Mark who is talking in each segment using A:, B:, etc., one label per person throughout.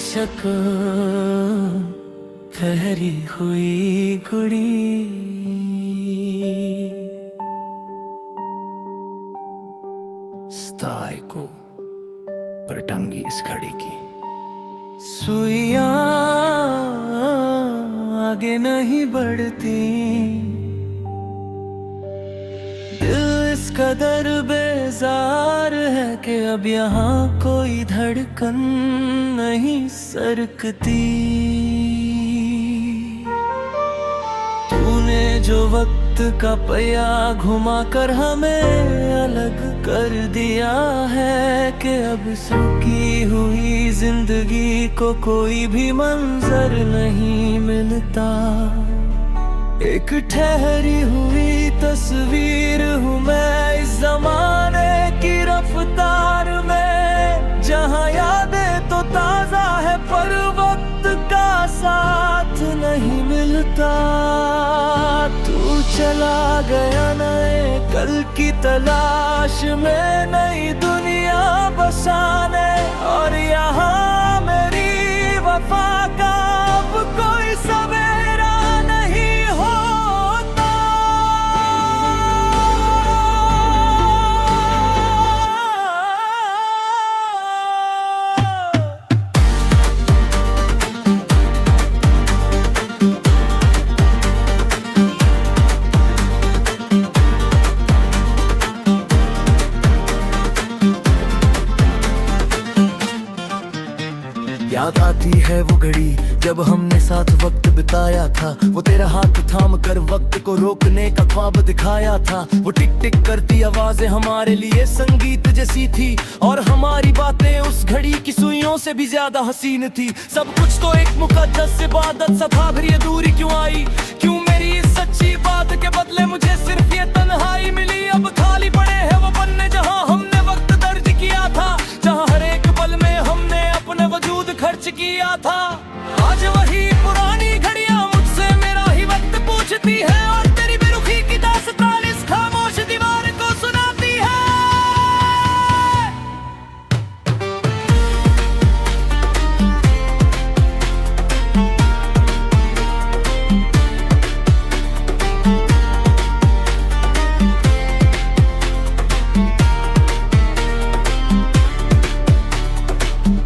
A: बेशक ठहरी हुई घड़ी,
B: स्ताई को पर टंगी इस घड़ी की
A: सुइयां आगे नहीं बढ़ती, दिल इस कदर बेजार है कि अब यहाँ कोई धड़कन नहीं सरकती। तूने जो वक्त का पहिया घुमा कर हमें अलग कर दिया है कि अब रुकी हुई जिंदगी को कोई भी मंजर नहीं मिलता। एक ठहरी हुई तस्वीर हूँ मैं इस जमाने की रफ्तार में, जहाँ यादें तो ताजा है पर वक्त का साथ नहीं मिलता। तू चला गया नए कल की तलाश में नई दुनिया बसाने, और यहाँ मेरी वफा का अब कोई सवेरा नहीं होता। याद आती है वो घड़ी जब हमने साथ वक्त बिताया था, वो तेरा हाथ थाम कर वक्त को रोकने का ख्वाब दिखाया था। वो टिक टिक करती आवाजें हमारे लिए संगीत जैसी थी, और हमारी बातें उस घड़ी की सुइयों से भी ज्यादा हसीन थी। सब कुछ तो एक मुकद्दस इबादत सा था, फिर ये दूरी क्यों आई? क्यों मेरी इस सच्ची बात के बदले मुझे सिर्फ ये तन्हाई मिली? अब खाली पड़े हैं वो पन्ने जहाँ हमने वक्त दर्ज किया था, जहाँ हर एक पल में हमने अपने वजूद खर्च किया था। आज वही पुरानी घड़ियां मुझसे मेरा ही वक्त पूछती है, और तेरी बेरुखी की दास्तान इस खामोश दीवार को सुनाती है।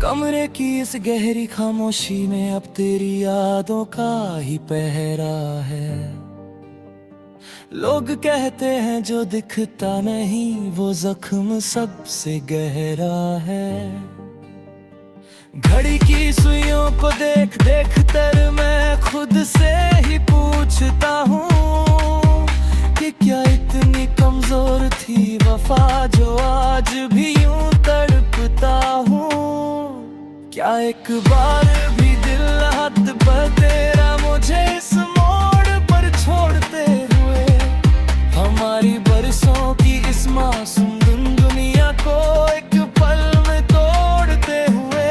A: कमरे की इस गहरी खामोशी में अब तेरी यादों का ही पहरा है। लोग कहते हैं जो दिखता नहीं वो जख्म सबसे गहरा है। घड़ी की सुइयों को देख देख कर मैं खुद से ही पूछता हूँ कि क्या इतनी कमजोर थी वफा जो आज भी यूं तड़पता हूँ। क्या एक बार भी दिल हाथ पर तेरा मुझे इस मोड़ पर छोड़ते हुए, हमारी बरसों की इस मासूम दुनिया को एक पल में तोड़ते हुए,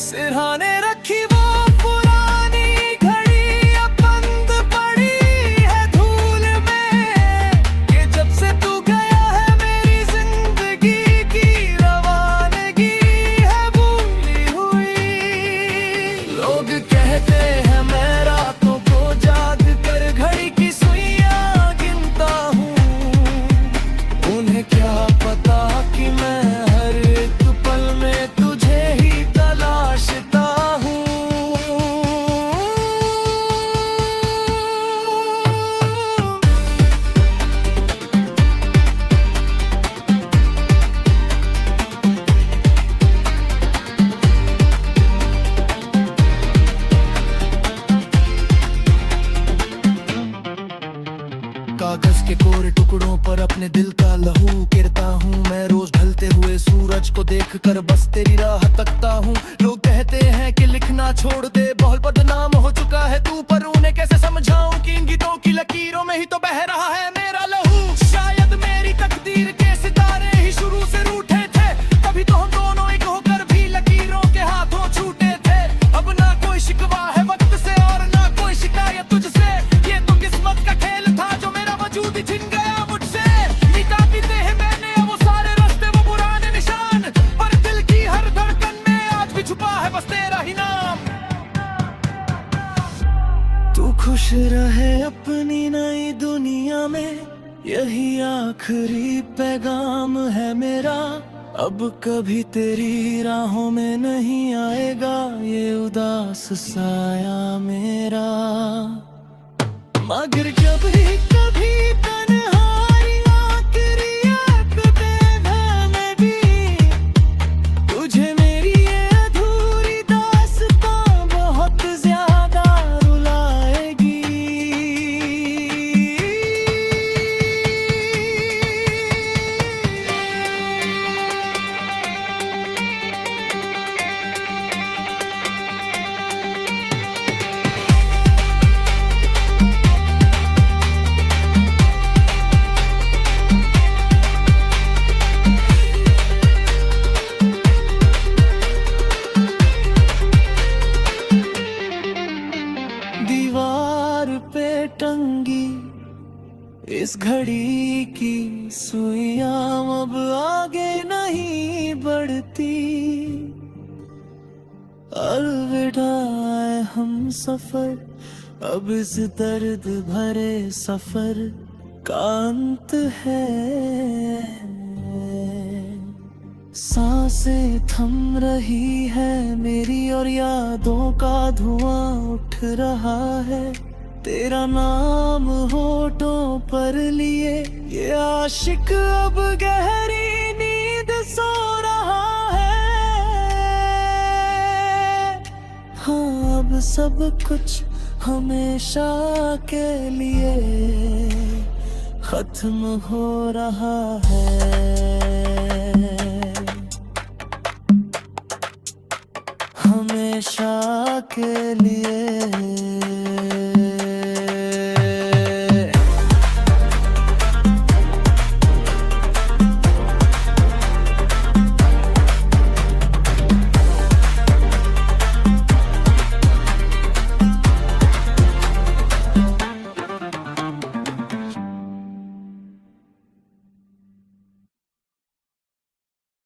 A: सिरहाने रखी वो पुरानी घड़ी अब बंद पड़ी है धूल में, कि जब से तू गया है मेरी जिंदगी की रवानगी है भूली हुई। लोग कहते हैं मैं रातों को जाग कर घड़ी की सुइयां गिनता हूँ, उन्हें क्या पता कि मैं हर एक पल में तुझे ही तलाशता हूँ। कागज के कोरे टुकड़ों पर अपने दिल का लहू गिरता हूँ मैं, रोज ढलते हुए सूरज को देखकर बस तेरी राह तकता हूँ। लोग कहते हैं कि लिखना छोड़ दे, बहुत बदनाम हो चुका है तू, पर उन्हें कैसे समझाऊं कि इन गीतों की लकीरों में ही तो बह रहा है मेरा लहू। शायद मेरी तकदीर के सितारे ही शुरू से रूठे थे, तभी तो हम दोनों एक होकर भी लकीरों के हाथों छूटे थे। अब ना कोई शिकवा है वक्त से और ना कोई शिकायत तुझसे, ये तो किस्मत का खेल था जो मेरा वजूद ही छिन गया मुझसे। मिटा देते हैं मैंने वो सारे रास्ते वो पुराने निशान, पर दिल की हर धड़कन में आज भी छुपा है बस तेरा ही नाम। में यही आखिरी पैगाम है मेरा। अब कभी तेरी राहों में नहीं आएगा ये उदास साया मेरा। मगर जब भी कभी तन्हाई आखिरी एक बेवजह में भी तुझे मेरी ये अधूरी दास्तां बहुत ज्यादा रुलाएगी। दीवार पे टंगी इस घड़ी की सुइयां अब आगे नहीं बढ़ती। अलविदा हम सफर, अब इस दर्द भरे सफर का अंत है। सांसें थम रही है मेरी और यादों का धुआं उठ रहा है। तेरा नाम होठों पर लिए ये आशिक अब गहरी नींद सो रहा है। हाँ अब सब कुछ हमेशा के लिए खत्म हो रहा है। हमेशा के लिए